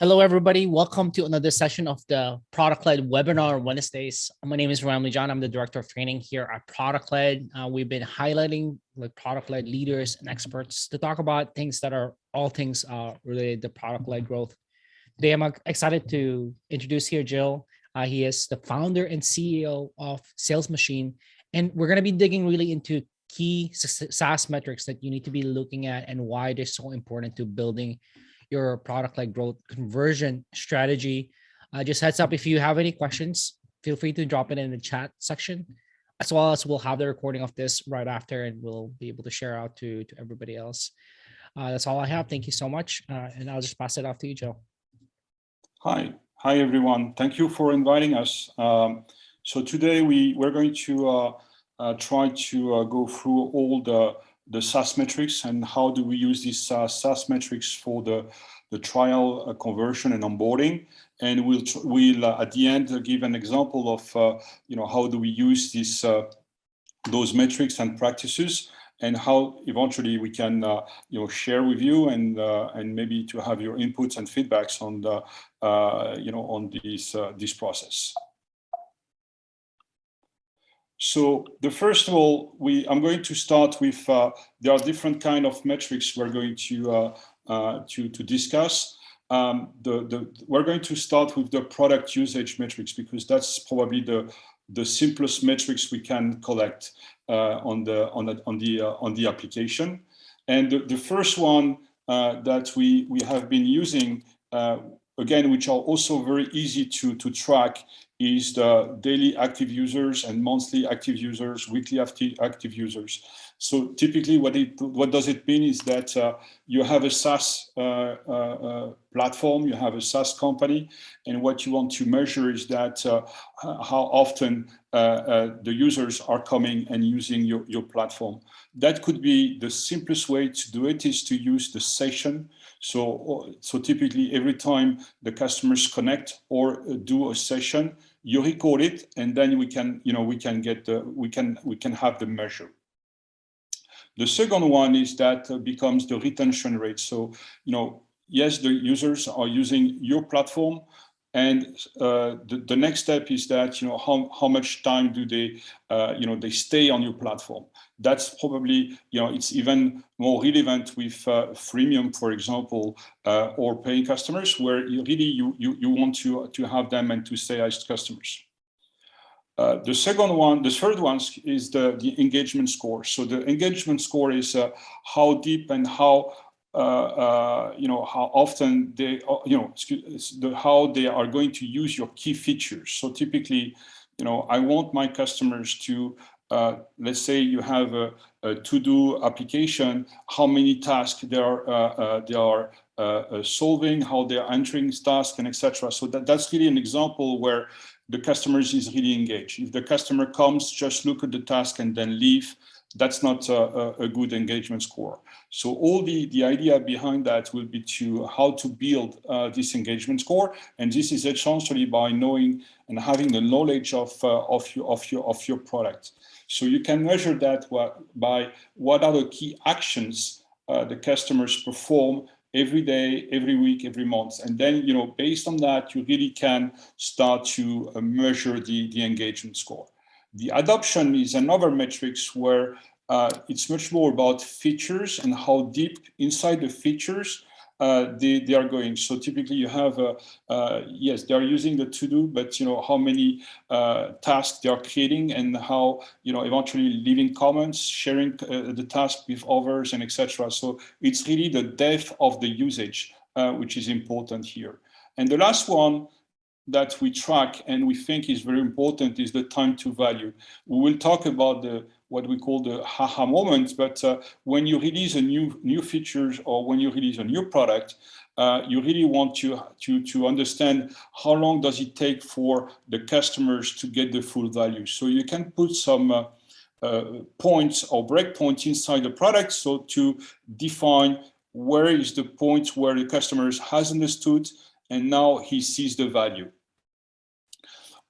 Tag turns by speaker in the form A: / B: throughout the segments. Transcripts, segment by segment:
A: Hello, everybody. Welcome to another session of the Product-Led Webinar Wednesdays. My name is Ramli John. I'm the Director of Training here at Product-Led. We've been highlighting product-led leaders and experts to talk about things that are all things related to product-led growth. Today, I'm excited to introduce here Jill. He is the founder and CEO of Salesmachine. And we're going to be digging really into key SaaS metrics that you need to be looking at and why they're so important to building your product-led growth conversion strategy. Just heads up, if you have any questions, feel free to drop it in the chat section, as well as we'll have the recording of this right after and we'll be able to share out to everybody else. That's all I have. Thank you so much. And I'll just pass it off to you, Joe.
B: Hi everyone. Thank you for inviting us. So today we're going to try to go through all the SaaS metrics and how do we use these SaaS metrics for the trial conversion and onboarding. And we'll at the end give an example of how do we use those metrics and practices, and how eventually we can share with you and maybe to have your inputs and feedbacks on on this process. So first of all, I'm going to start with there are different kind of metrics we're going to discuss. We're going to start with the product usage metrics because that's probably the simplest metrics we can collect on the application. And the first one that we have been using again, which are also very easy to track, is the daily active users and monthly active users, weekly active users. So typically what does it mean is that you have a SaaS platform, you have a SaaS company, and what you want to measure is that how often the users are coming and using your platform. That could be the simplest way to do it is to use the session. So typically every time the customers connect or do a session, you record it, and then we can have the measure. The second one is that becomes the retention rate. So yes, the users are using your platform, and the next step is that how much time do they they stay on your platform. That's probably it's even more relevant with freemium, for example, or paying customers, where you want to have them and to stay as customers. The third one is the engagement score. So the engagement score is how deep and how how often they how they are going to use your key features. So typically, I want my customers to let's say you have a to-do application, how many tasks they are solving, how they are entering tasks, and etc. So that's really an example where the customer is really engaged. If the customer comes, just look at the task and then leave, that's not a good engagement score. So all the idea behind that will be how to build this engagement score, and this is essentially by knowing and having the knowledge of your product. So you can measure that by what are the key actions the customers perform every day, every week, every month, and then based on that you really can start to measure the engagement score. The adoption is another metrics where it's much more about features and how deep inside the features they are going. So typically you have yes, they are using the to-do, but how many tasks they are creating and how eventually leaving comments, sharing the task with others, and etc. So it's really the depth of the usage which is important here. And the last one that we track and we think is very important is the time to value. We will talk about what we call the aha moments, but when you release a new features or when you release a new product, you really want to understand how long does it take for the customers to get the full value. So you can put some points or breakpoints inside the product, so to define where is the point where the customers has understood and now he sees the value.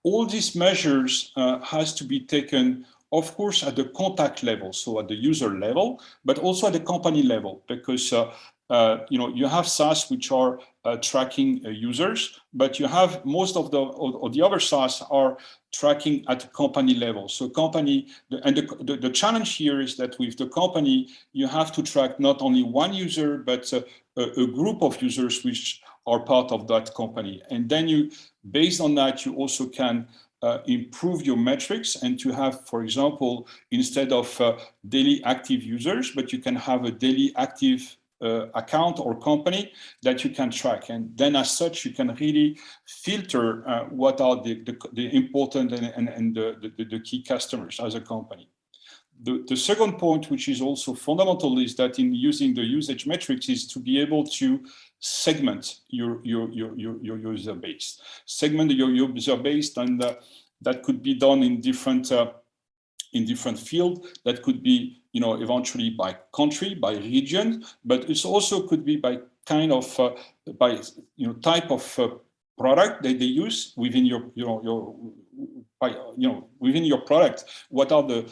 B: All these measures has to be taken, of course, at the contact level, so at the user level, but also at the company level, because you have SaaS which are tracking users, but you have most of the other SaaS are tracking at company level. So company, and the challenge here is that with the company, you have to track not only one user, but a group of users which are part of that company. And then you, based on that, you also can improve your metrics and to have, for example, instead of daily active users, but you can have a daily active account or company that you can track. And then as such, you can really filter what are the important and the key customers as a company. The second point, which is also fundamental, is that in using the usage metrics is to be able to segment your user base. Segment your user base, and that could be done in different fields. That could be, eventually by country, by region, but it also could be by kind of type of product that they use within within your product. What are the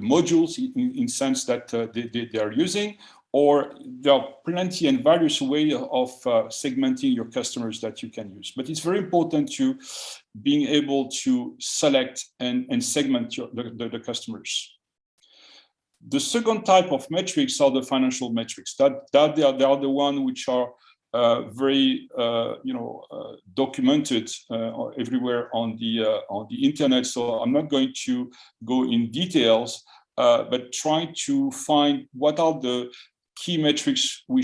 B: modules in sense that they are using, or there are plenty and various ways of segmenting your customers that you can use. But it's very important to being able to select and segment the customers. The second type of metrics are the financial metrics. They are the ones which are very documented everywhere on the internet. So I'm not going to go in details, but try to find what are the key metrics we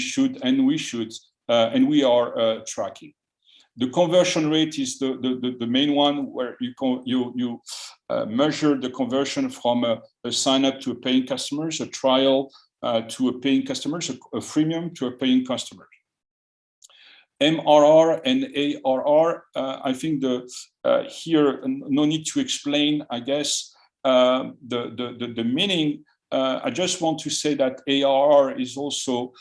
B: are tracking. The conversion rate is the main one, where you measure the conversion from a sign up to a paying customer, a trial to a paying customer, a freemium to a paying customer. MRR and ARR, I think here no need to explain, I guess, the meaning. I just want to say that ARR is also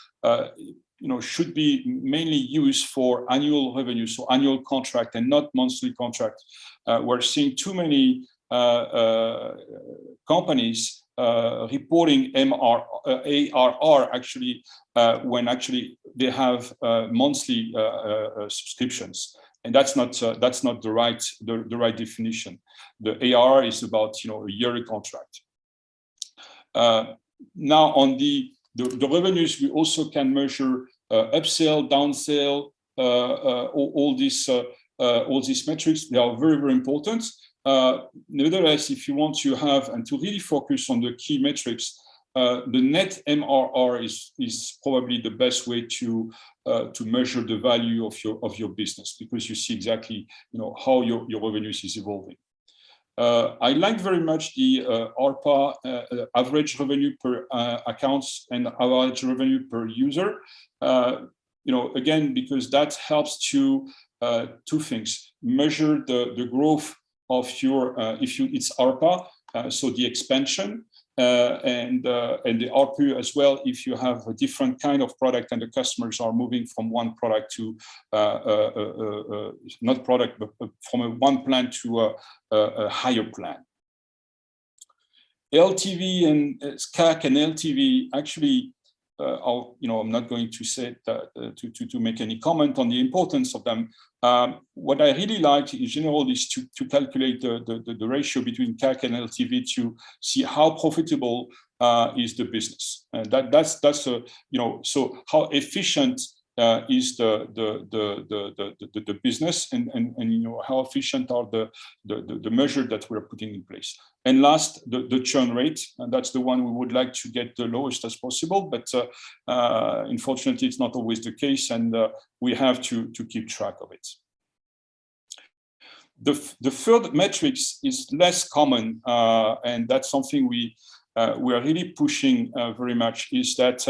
B: should be mainly used for annual revenue, so annual contract and not monthly contract. We're seeing too many companies reporting ARR actually when actually they have monthly subscriptions, and that's not the right definition. The ARR is about a yearly contract. Now on the revenues, we also can measure upsell, downsell, all these metrics. They are very, very important. Nevertheless, if you want to have and to really focus on the key metrics, the net MRR is probably the best way to measure the value of your business, because you see exactly how your revenues is evolving. I like very much the ARPA, average revenue per accounts, and average revenue per user. Again, because that helps to two things: measure the growth of your it's ARPA, so the expansion, and the ARPU as well, if you have a different kind of product and the customers are moving from one product to not product, but from one plan to a higher plan. LTV and CAC and LTV actually I'm not going to say that, to make any comment on the importance of them. What I really like in general is to calculate the ratio between CAC and LTV to see how profitable is the business, and that's so how efficient is the business, and how efficient are the measure that we're putting in place. And last, the churn rate, and that's the one we would like to get the lowest as possible, but unfortunately it's not always the case, and we have to keep track of it. The third metrics is less common, and that's something we are really pushing very much, is that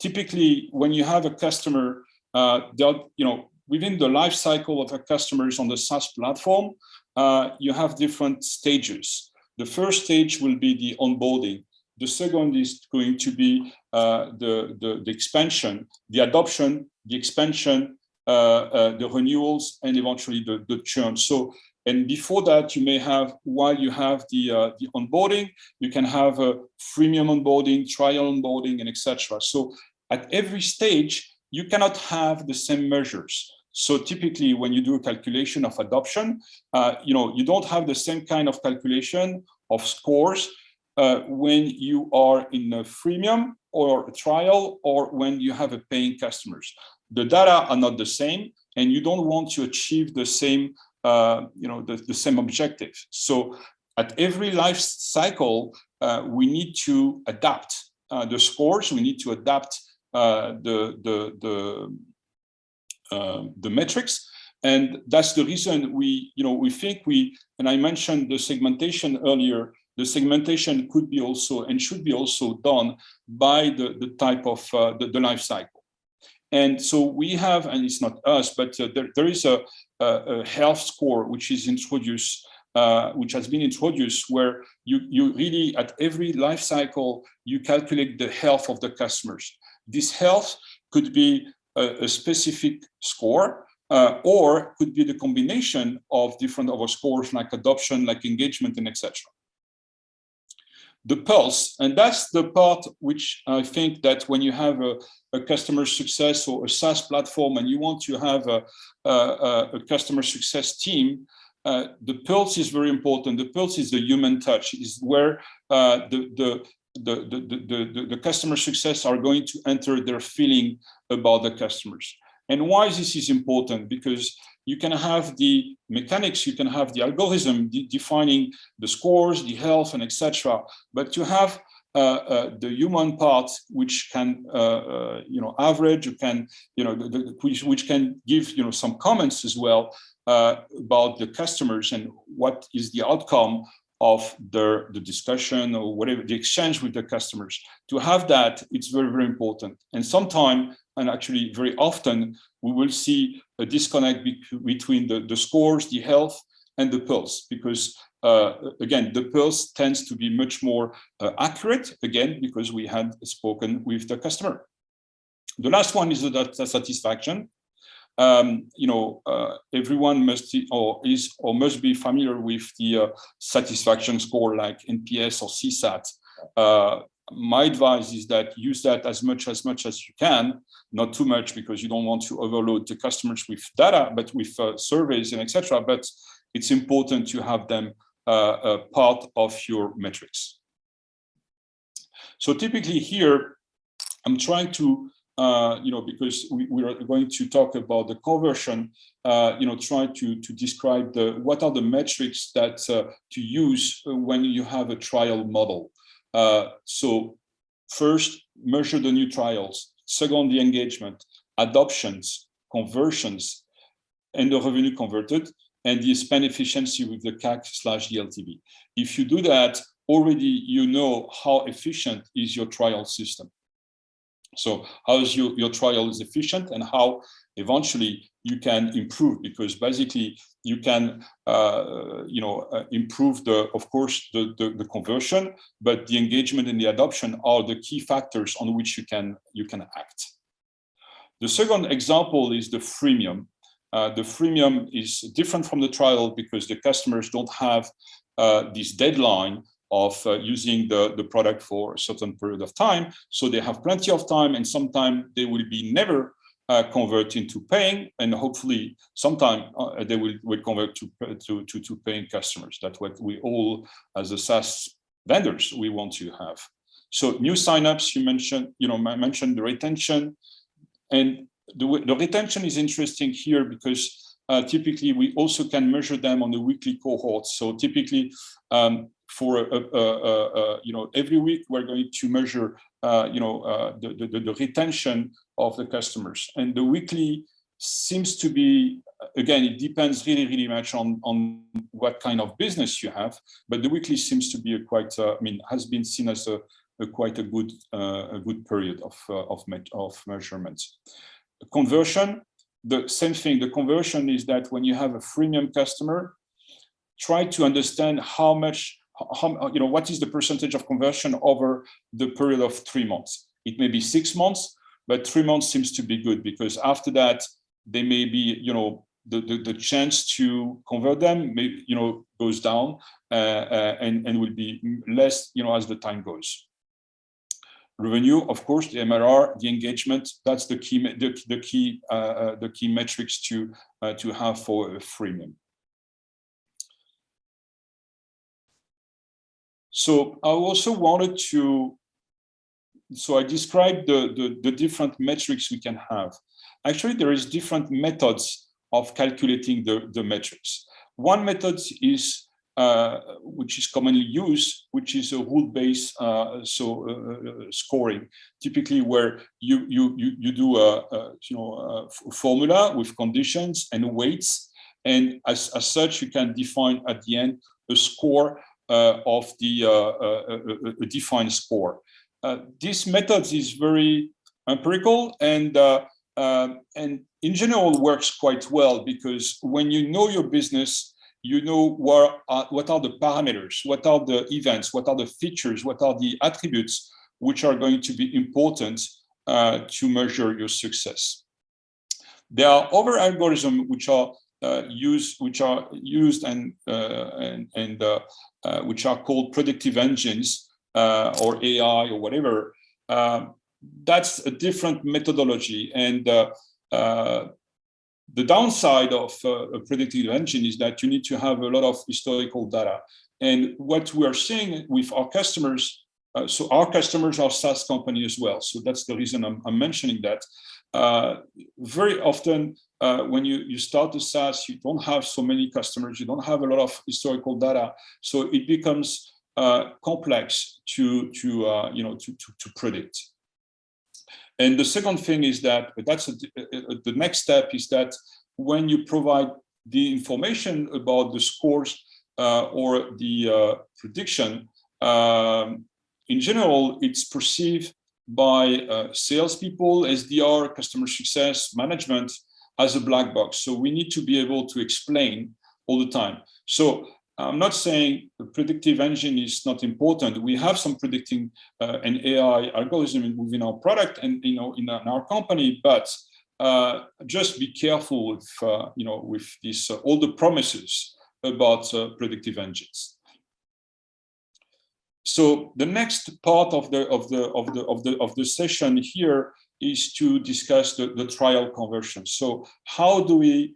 B: typically when you have a customer, within the life cycle of a customers on the SaaS platform, you have different stages. The first stage will be the onboarding. The second is going to be the expansion, the adoption, the expansion, the renewals, and eventually the churn. So, and before that, you may have, while you have the onboarding, you can have a freemium onboarding, trial onboarding, and etc. So at every stage, you cannot have the same measures. So typically, when you do a calculation of adoption, you don't have the same kind of calculation of scores when you are in a freemium or a trial, or when you have a paying customers. The data are not the same, and you don't want to achieve the same, the same objective. So at every life cycle, we need to adapt the scores. We need to adapt the metrics, and that's the reason we think and I mentioned the segmentation earlier. The segmentation could be also and should be also done by the type of the life cycle. And so we have, and it's not us, but there is a health score which is introduced, which has been introduced, where you really at every life cycle you calculate the health of the customers. This health could be a specific score, or could be the combination of different other scores like adoption, like engagement, and etc. The pulse, and that's the part which I think that when you have a customer success or a SaaS platform and you want to have a customer success team, the pulse is very important. The pulse is the human touch, is where the customer success are going to enter their feeling about the customers. And why this is important? Because you can have the mechanics, you can have the algorithm defining the scores, the health, and etc. But to have the human part, which can average, you can which can give some comments as well about the customers and what is the outcome of the discussion or whatever, the exchange with the customers. To have that, it's very, very important. And sometimes, and actually very often, we will see a disconnect between the scores, the health, and the pulse, because again, the pulse tends to be much more accurate, again, because we had spoken with the customer. The last one is the satisfaction. Everyone must be familiar with the satisfaction score like NPS or CSAT. My advice is that use that as much as you can, not too much, because you don't want to overload the customers with data, but with surveys and etc. But it's important to have them part of your metrics. So typically here, I'm trying to because we are going to talk about the conversion, try to describe what are the metrics that to use when you have a trial model. So first, measure the new trials. Second, the engagement, adoptions, conversions, and the revenue converted, and the spend efficiency with the CAC/the LTV. If you do that, already you know how efficient is your trial system. So how is your trial is efficient, and how eventually you can improve, because basically you can improve of course the conversion, but the engagement and the adoption are the key factors on which you can act. The second example is the freemium. The freemium is different from the trial because the customers don't have this deadline of using the product for a certain period of time. So they have plenty of time, and sometimes they will be never convert into paying, and hopefully sometime they will convert to paying customers. That's what we all, as a SaaS vendors, we want to have. So new signups, you mentioned, I mentioned the retention, and the retention is interesting here because typically we also can measure them on the weekly cohorts. So typically for every week we're going to measure the retention of the customers, and the weekly seems to be, again, it depends really much on what kind of business you have, but the weekly seems to be has been seen as a quite a good period of measurements. Conversion, the same thing. The conversion is that when you have a freemium customer, try to understand what is the percentage of conversion over the period of 3 months. It may be 6 months, but 3 months seems to be good, because after that, they may be, the chance to convert them goes down and will be less, as the time goes. revenue, of course, the MRR, the engagement. That's the key metrics to have for a freemium. So I also wanted to. So I described the different metrics we can have. Actually, there is different methods of calculating the metrics. One method is which is commonly used, which is a rule-based scoring. Typically, where you do a formula with conditions and weights, and as such, you can define at the end a score of the a defined score. This method is very empirical and in general works quite well, because when you know your business, you know what are the parameters, what are the events, what are the features, what are the attributes which are going to be important to measure your success. There are other algorithms which are used and which are called predictive engines or AI or whatever. That's a different methodology, and the downside of a predictive engine is that you need to have a lot of historical data. And what we are seeing with our customers, so our customers are SaaS companies as well. So that's the reason I'm mentioning that. Very often, when you start a SaaS, you don't have so many customers, you don't have a lot of historical data, so it becomes complex to predict. And the second thing is that the next step is that when you provide the information about the scores or the prediction, in general, it's perceived by salespeople, SDR, customer success, management as a black box. So we need to be able to explain all the time. So I'm not saying the predictive engine is not important. We have some predicting and AI algorithm within our product and in our company, but just be careful with with this all the promises about predictive engines. So the next part of the session here is to discuss the trial conversion. So how do we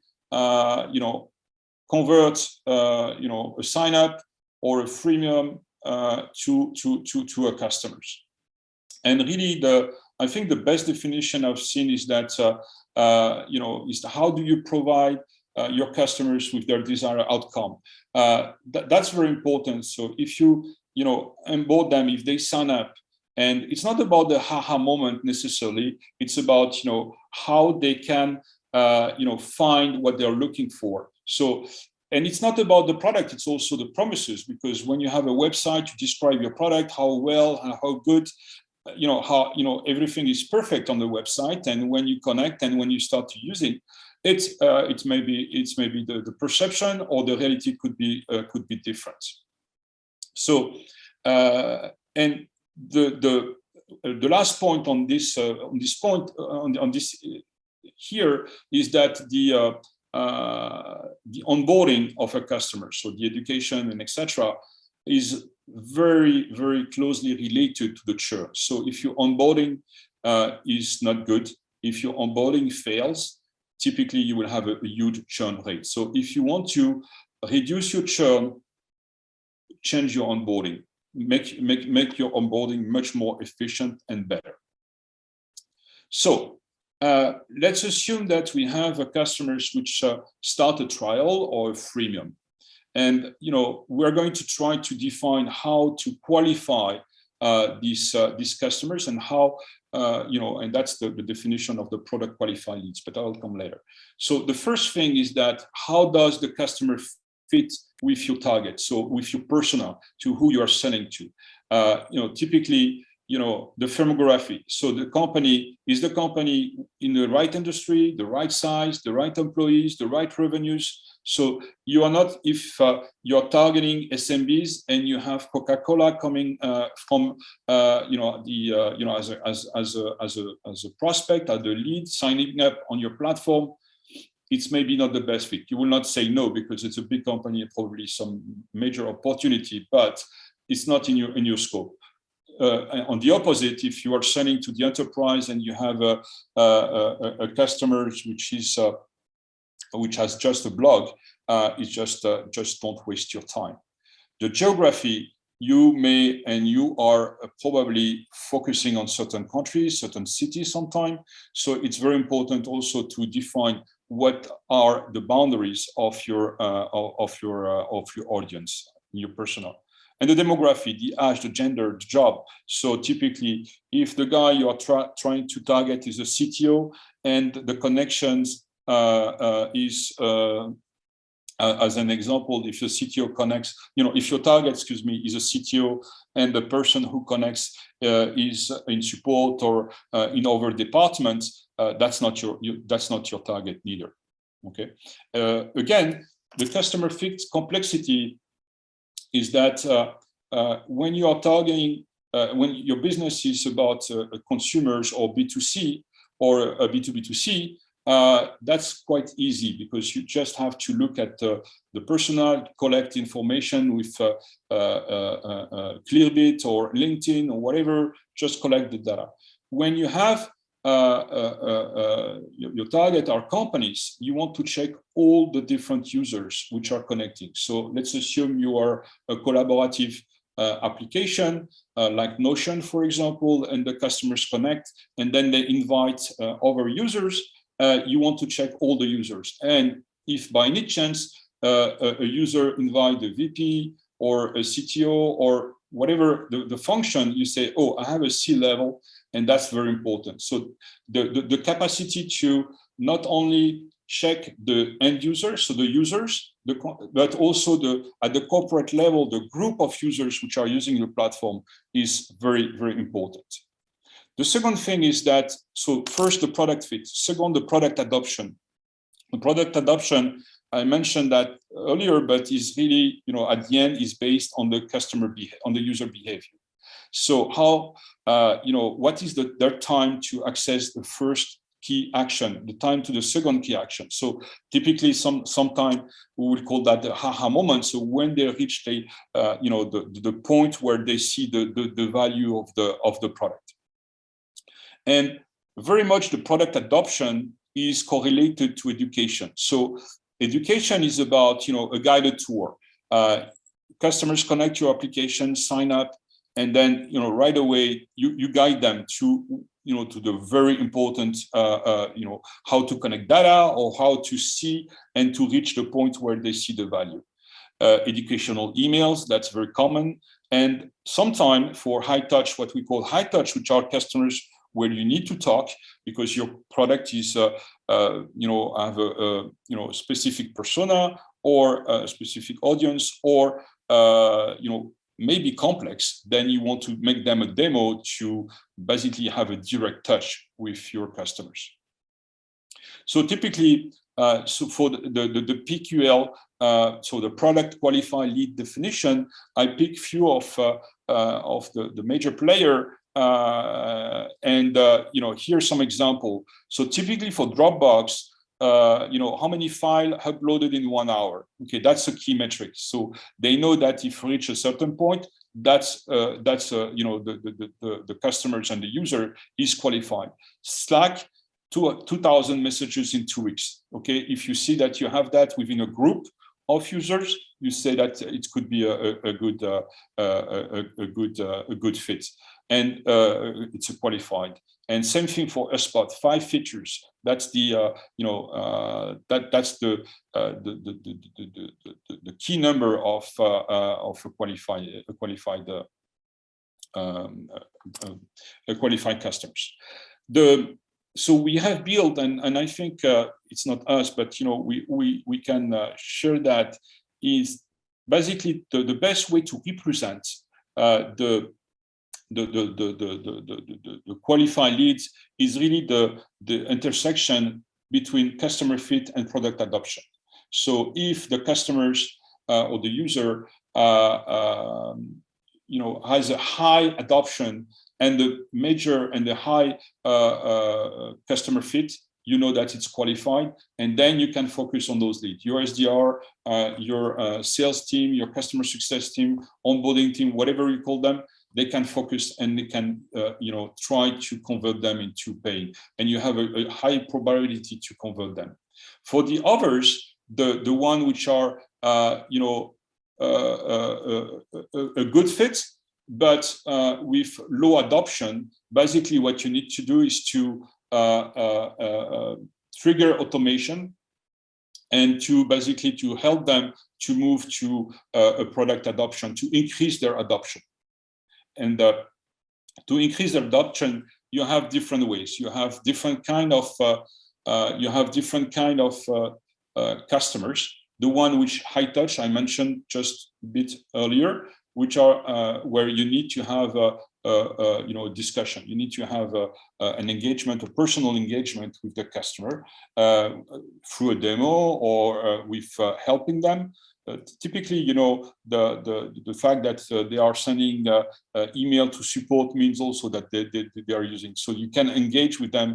B: convert a sign up or a freemium to our customers? And really, I think the best definition I've seen is that is how do you provide your customers with their desired outcome? That's very important. So if you onboard them, if they sign up, and it's not about the haha moment necessarily, it's about how they can find what they're looking for. So, and it's not about the product, it's also the promises, because when you have a website, you describe your product, how well and how good, how everything is perfect on the website, and when you connect and when you start to use it, it's maybe the perception or the reality could be different. So and the last point on this here is that the onboarding of a customer, so the education and etc., is very, very closely related to the churn. So if your onboarding is not good, if your onboarding fails, typically you will have a huge churn rate. So if you want to reduce your churn, change your onboarding, make your onboarding much more efficient and better. So let's assume that we have customers which start a trial or a freemium, and we're going to try to define how to qualify these customers and how and that's the definition of the product qualified leads, but I'll come later. So the first thing is that how does the customer fit with your target, so with your persona, to who you are selling to? Typically, the firmography. So the company is in the right industry, the right size, the right employees, the right revenues. So you are not, if you're targeting SMBs and you have Coca-Cola coming from as a prospect, as a lead, signing up on your platform, it's maybe not the best fit. You will not say no because it's a big company and probably some major opportunity, but it's not in your scope. on the opposite, if you are selling to the enterprise and you have a customer which has just a blog, it's just don't waste your time. The geography, you are probably focusing on certain countries, certain cities sometime. So it's very important also to define what are the boundaries of your audience, your persona. And the demography, the age, the gender, the job. So typically, if the guy you are trying to target is a CTO and the connections is, as an example, if your CTO connects, if your target, is a CTO and the person who connects is in support or in other departments, that's not your target neither. Okay. Again, the customer fit complexity is that when you are targeting, when your business is about consumers or B2C or B2B2C, that's quite easy because you just have to look at the persona, collect information with Clearbit or LinkedIn or whatever, just collect the data. When you have your target are companies, you want to check all the different users which are connecting. So let's assume you are a collaborative application like Notion, for example, and the customers connect, and then they invite other users. You want to check all the users. And if by any chance a user invite a VP or a CTO or whatever the function, you say, oh, I have a C-level, and that's very important. So the capacity to not only check the end users, so the users, but also at the corporate level, the group of users which are using the platform is very, very important. The second thing is that, so first the product fit, second the product adoption. The product adoption, I mentioned that earlier, but is really, at the end is based on the on the user behavior. So how, what is their time to access the first key action, the time to the second key action. So typically sometime we would call that the aha moment. So when they reach the point where they see the value of the product. And very much the product adoption is correlated to education. So education is about, a guided tour. Customers connect to your application, sign up, and then, right away you guide them to, to the very important, how to connect data or how to see and to reach the point where they see the value. Educational emails, that's very common. And sometimes for high touch, what we call high touch, which are customers where you need to talk because your product is, have a specific persona or a specific audience or, maybe complex, then you want to make them a demo to basically have a direct touch with your customers. So typically, so for the PQL, so the product qualified lead definition, I pick few of the major player. Here's some example. So typically for Dropbox, how many files uploaded in 1 hour? Okay, that's a key metric. So they know that if you reach a certain point, that's the customers and the user is qualified. Slack, 2,000 messages in 2 weeks. Okay, if you see that you have that within a group of users, you say that it could be a good fit, and it's a qualified. And same thing for HubSpot, 5 features. That's the that's the key number of qualified customers. So we have built, and I think it's not us, but we can share that is basically the best way to represent the qualified leads is really the intersection between customer fit and product adoption. So if the customers or the user has a high adoption and the high customer fit, that it's qualified, and then you can focus on those leads. Your SDR, your sales team, your customer success team, onboarding team, whatever you call them, they can focus and they can, try to convert them into paying, and you have a high probability to convert them. For the others, the one which are, a good fit, but with low adoption, basically what you need to do is to trigger automation and to basically to help them to move to a product adoption, to increase their adoption. And to increase their adoption, you have different ways. You have different kind of customers. The one which high touch I mentioned just a bit earlier, which are where you need to have a discussion. You need to have an engagement, a personal engagement with the customer through a demo or with helping them. Typically, the fact that they are sending email to support means also that they are using. So you can engage with them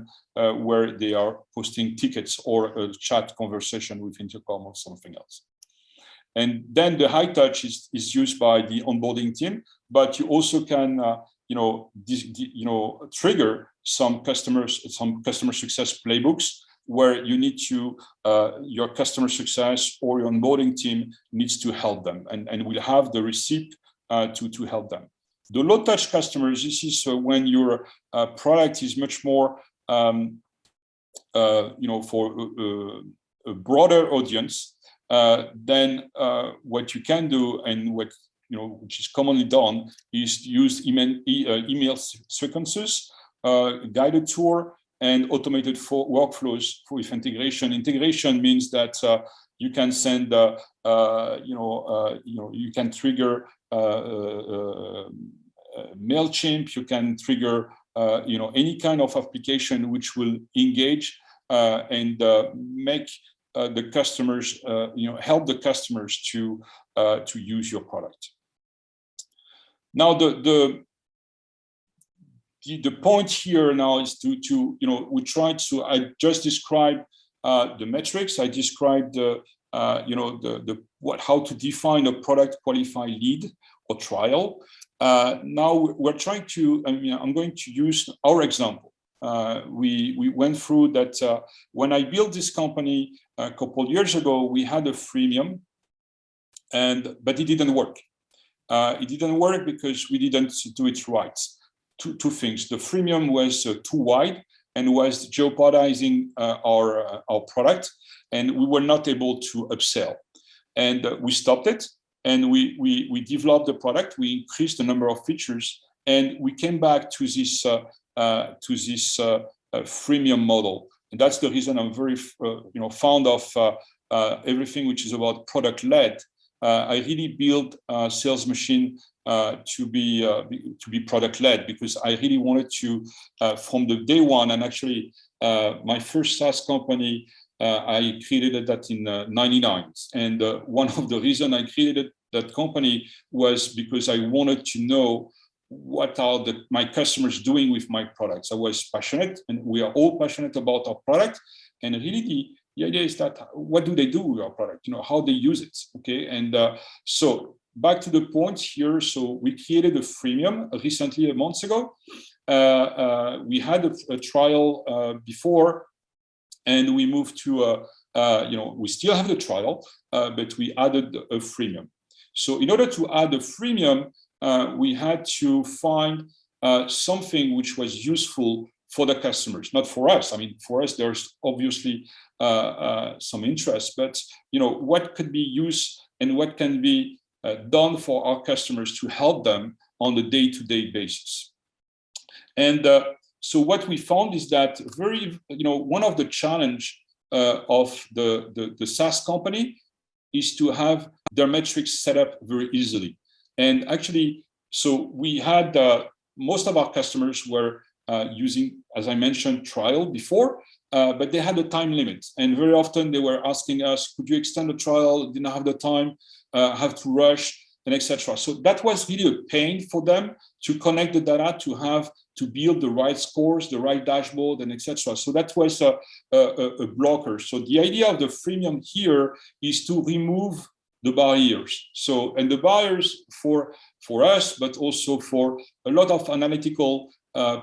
B: where they are posting tickets or a chat conversation with Intercom or something else. And then the high touch is used by the onboarding team, but you also can trigger some customer success playbooks where you need to your customer success or your onboarding team needs to help them, and will have the receipt to help them. The low touch customers, this is when your product is much more for a broader audience. Then what you can do, and what which is commonly done, is use email sequences, guided tour, and automated workflows with integration. Integration means that you can send, you can trigger MailChimp, you can trigger, any kind of application which will engage and make the customers, help the customers to use your product. Now, the point here now is to we tried to, I just described the metrics. I described how to define a product qualified lead or trial. Now we're trying to, I'm going to use our example. We went through that when I built this company a couple of years ago, we had a freemium, but it didn't work. It didn't work because we didn't do it right. Two things. The freemium was too wide and was jeopardizing our product, and we were not able to upsell. And we stopped it, and we developed the product. We increased the number of features, and we came back to this freemium model. And that's the reason I'm very fond of everything which is about product led. I really built Salesmachine to be product led, because I really wanted to from the day one. And actually my first SaaS company, I created that in '99, and one of the reasons I created that company was because I wanted to know what are my customers doing with my products. I was passionate, and we are all passionate about our product, and really the idea is that what do they do with our product, how they use it. Okay, and so back to the point here. So we created a freemium recently, a month ago. We had a trial before, and we moved to we still have the trial, but we added a freemium. So in order to add a freemium, we had to find something which was useful for the customers, not for us. I mean, for us, there's obviously some interest, but what could be used and what can be done for our customers to help them on a day-to-day basis. And so what we found is that one of the challenge of the SaaS company is to have their metrics set up very easily. And actually, so we had most of our customers were using, as I mentioned, trial before, but they had a time limit. And very often they were asking us, could you extend the trial? Didn't have the time, have to rush, and etc. So that was really a pain for them to connect the data, to build the right scores, the right dashboard, and etc. So that was a blocker. So the idea of the freemium here is to remove the barriers. So, and the barriers for us, but also for a lot of analytical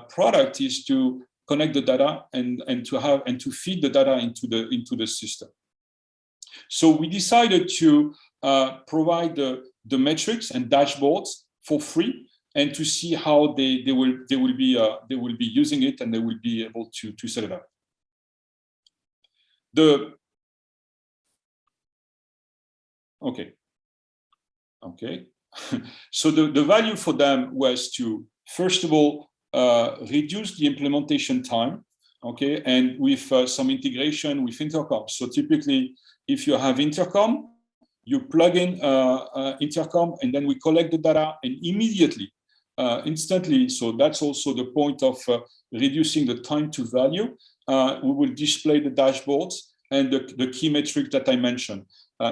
B: product, is to connect the data and to feed the data into the system. So we decided to provide the metrics and dashboards for free, and to see how they will be using it, and they will be able to set it up. Okay. So the value for them was to, first of all, reduce the implementation time, okay, and with some integration with intercom. So typically, if you have intercom, you plug in intercom, and then we collect the data, and immediately, instantly, so that's also the point of reducing the time to value, we will display the dashboards and the key metrics that I mentioned,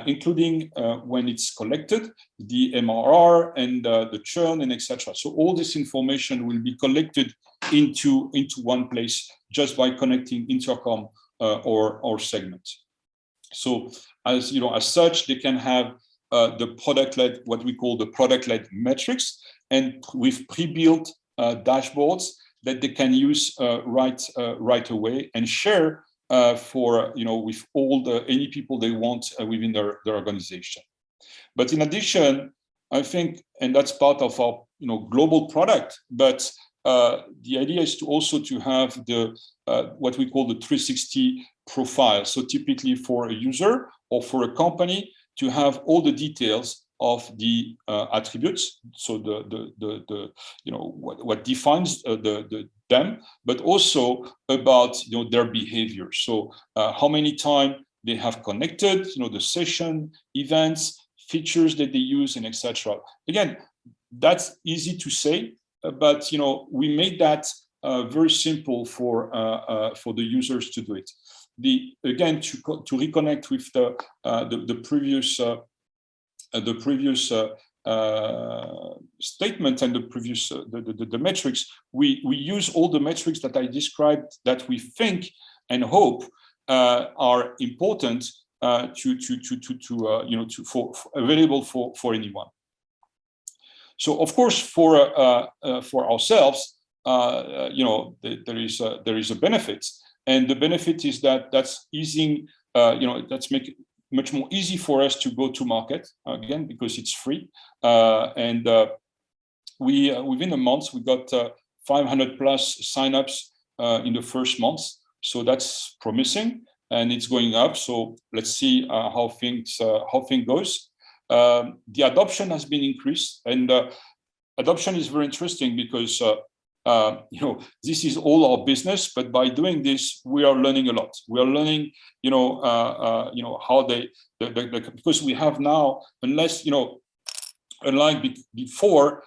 B: including when it's collected, the MRR and the churn, and etc. So all this information will be collected into one place just by connecting intercom or segments. So as you know, as such, they can have the product-led, what we call the product-led metrics, and with pre-built dashboards that they can use right away and share for, you know, with all any people they want within their organization. But in addition, I think, and that's part of our, you know, global product, but the idea is to also to have the what we call the 360 profile. So typically for a user or for a company to have all the details of the attributes, so the you know what defines them, but also about, you know, their behavior. So how many times they have connected, you know, the session, events, features that they use, and etc. Again, that's easy to say, but you know, we made that very simple for the users to do it. Again, to reconnect with the previous statement and the previous the metrics, we use all the metrics that I described that we think and hope are important you know, for available for anyone. So of course for ourselves, you know, there is a benefit, and the benefit is that that's easing, you know, that's make it much more easy for us to go to market, again, because it's free. And we within a month, we got 500 plus signups in the first month. So that's promising, and it's going up. So let's see how things goes. The adoption has been increased, and adoption is very interesting because you know, this is all our business, but by doing this, we are learning a lot. We are learning, you know, how because we have now, unless, you know, unlike before,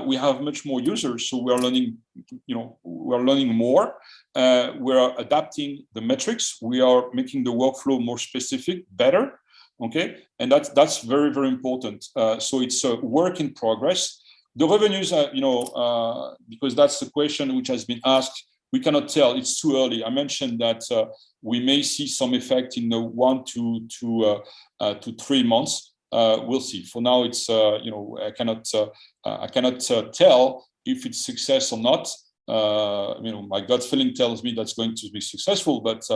B: we have much more users, so we are learning, you know, we are learning more. We are adapting the metrics. We are making the workflow more specific, better. Okay, and that's very, very important. So it's a work in progress. The revenues are, you know, because that's the question which has been asked, we cannot tell. It's too early. I mentioned that we may see some effect in the 1 to 3 months. We'll see. For now, it's you know, I cannot tell if it's success or not. You know, my gut feeling tells me that's going to be successful, but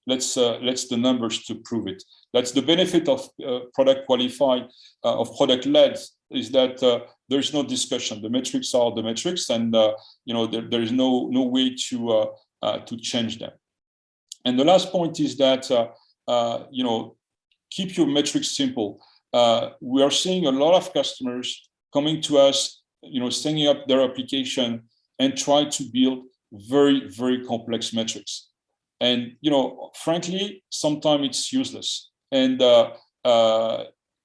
B: let's the numbers to prove it. That's the benefit of product qualified, of product led, is that there's no discussion. The metrics are the metrics, and you know, there is no way to change them. And the last point is that you know, keep your metrics simple. We are seeing a lot of customers coming to us, you know, setting up their application and try to build very, very complex metrics. And you know, frankly, sometimes it's useless. And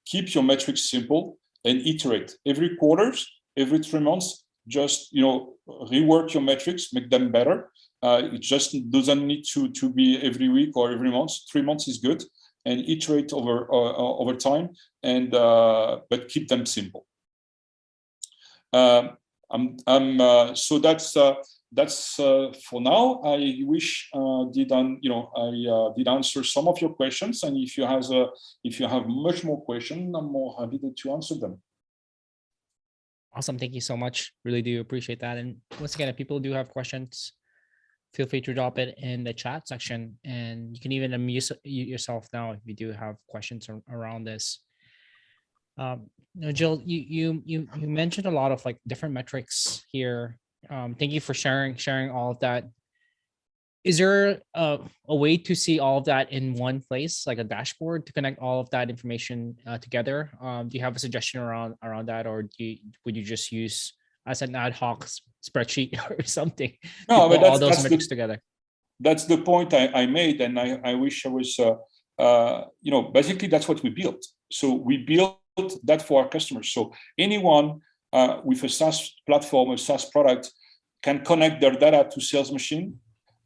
B: keep your metrics simple and iterate every quarters, every 3 months. Just, you know, rework your metrics, make them better. It just doesn't need to be every week or every month. 3 months is good, and iterate over time. And but keep them simple. So that's that's for now. I wish I did answer some of your questions, and if you have much more questions, I'm more happy to answer them.
A: Awesome. Thank you so much. Really do appreciate that. And once again, if people do have questions, feel free to drop it in the chat section, and you can even unmute yourself now if you do have questions around this. Jill, you mentioned a lot of like different metrics here. Thank you for sharing all of that. Is there a way to see all of that in one place, like a dashboard, to connect all of that information together? Do you have a suggestion around that, or would you just use as an ad hoc spreadsheet or something
B: No,
A: to
B: but
A: put all those metrics together?
B: That's the point I made, and I wish I was. Basically that's what we built. So we built that for our customers. So anyone with a SaaS platform, a SaaS product, can connect their data to Salesmachine,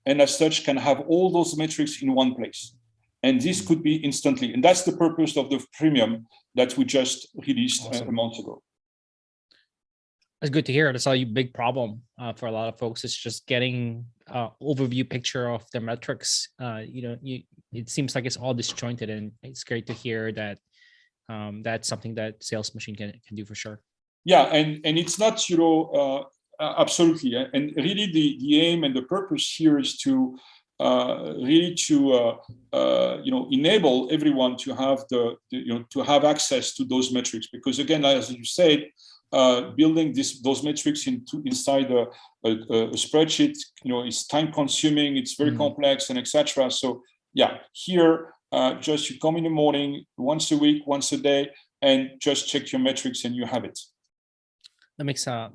B: and as such can have all those metrics in one place. And this could be instantly. And that's the purpose of the Freemium that we just released a month ago.
A: That's good to hear. That's a big problem for a lot of folks. It's just getting overview picture of the metrics. It seems like it's all disjointed, and it's great to hear that that's something that Salesmachine can do for sure.
B: Yeah, and it's not, absolutely. And really the aim and the purpose here is to enable everyone to have to have access to those metrics, because again, as you said, building those metrics inside a spreadsheet, is time consuming, it's very complex, and etc. So yeah, here just you come in the morning, once a week, once a day, and just check your metrics and you have it.
A: That makes a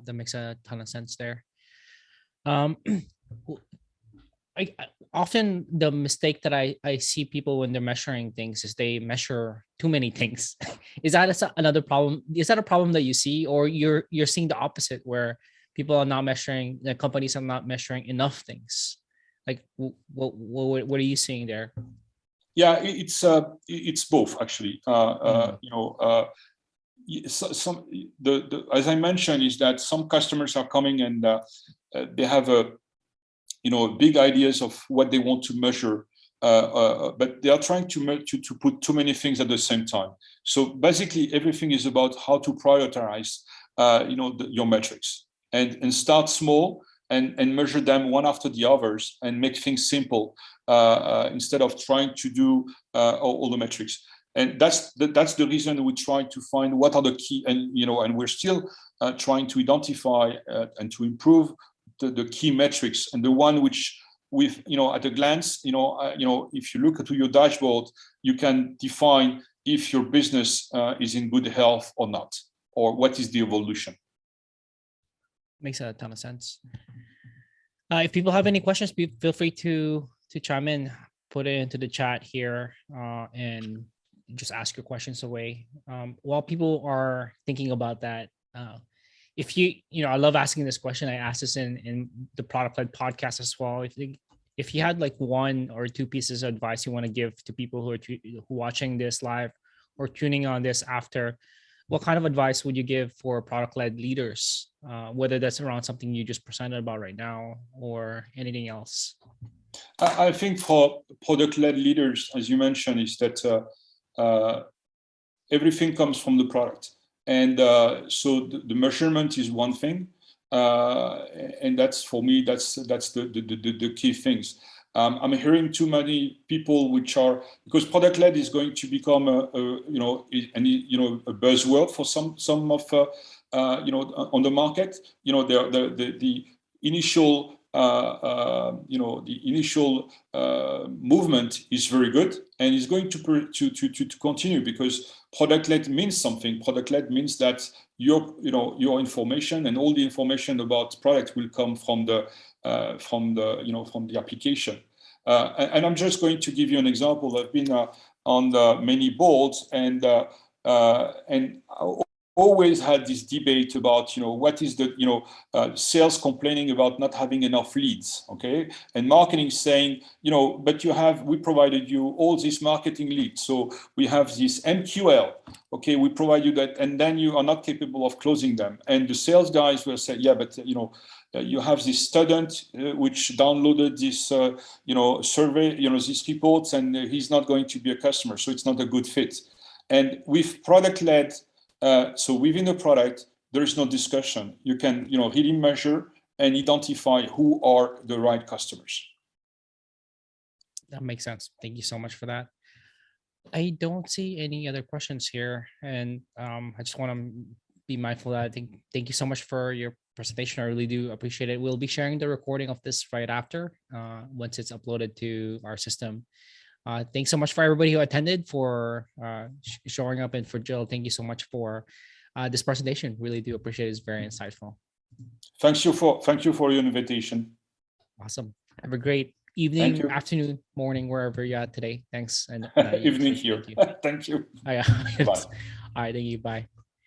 A: ton of sense there. Often the mistake that I see people when they're measuring things is they measure too many things. Is that another problem? Is that a problem that you see, or you're seeing the opposite, where people are not measuring, the companies are not measuring enough things? Like what are you seeing there?
B: Yeah, it's both actually. As I mentioned, is that some customers are coming and they have big ideas of what they want to measure, but they are trying to put too many things at the same time. So basically, everything is about how to prioritize, your metrics, and start small and measure them one after the others, and make things simple instead of trying to do all the metrics. And that's the reason we try to find what are the key, and we're still trying to identify and to improve the key metrics, and the one which with at a glance, if you look at your dashboard, you can define if your business is in good health or not, or what is the evolution.
A: Makes a ton of sense. If people have any questions, feel free to chime in, put it into the chat here, and just ask your questions away. While people are thinking about that, if I love asking this question. I asked this in the Product-Led podcast as well. If you had like one or two pieces of advice you want to give to people who are watching this live or tuning on this after, what kind of advice would you give for product-led leaders, whether that's around something you just presented about right now or anything else?
B: I think for product-led leaders, as you mentioned, is that everything comes from the product. And so the measurement is one thing. And that's, for me, that's the key things. I'm hearing too many people because product-led is going to become a buzzword for some of on the market. The initial movement is very good, and is going to continue, because product-led means something. Product-led means that your information and all the information about product will come from the application. And I'm just going to give you an example. I've been on many boards, and always had this debate about what is the sales complaining about not having enough leads, okay, and marketing saying but we provided you all these marketing leads, so we have this MQL, okay, we provide you that, and then you are not capable of closing them. And the sales guys will say, yeah, but you have this student which downloaded this survey, these reports, and he's not going to be a customer, so it's not a good fit. And with product-led, so within the product, there is no discussion. You can really measure and identify who are the right customers.
A: That makes sense. Thank you so much for that. I don't see any other questions here, and I just want to be mindful that thank you so much for your presentation. I really do appreciate it. We'll be sharing the recording of this right after, once it's uploaded to our system. Thanks so much for everybody who attended, for showing up, and for Jill. Thank you so much for this presentation. Really do appreciate it. It's very insightful.
B: Thank you for your invitation.
A: Awesome. Have a great evening, afternoon, morning, wherever you're at today. Thanks. And
B: evening here. Thank you.
A: Bye. All right. Thank you. Bye.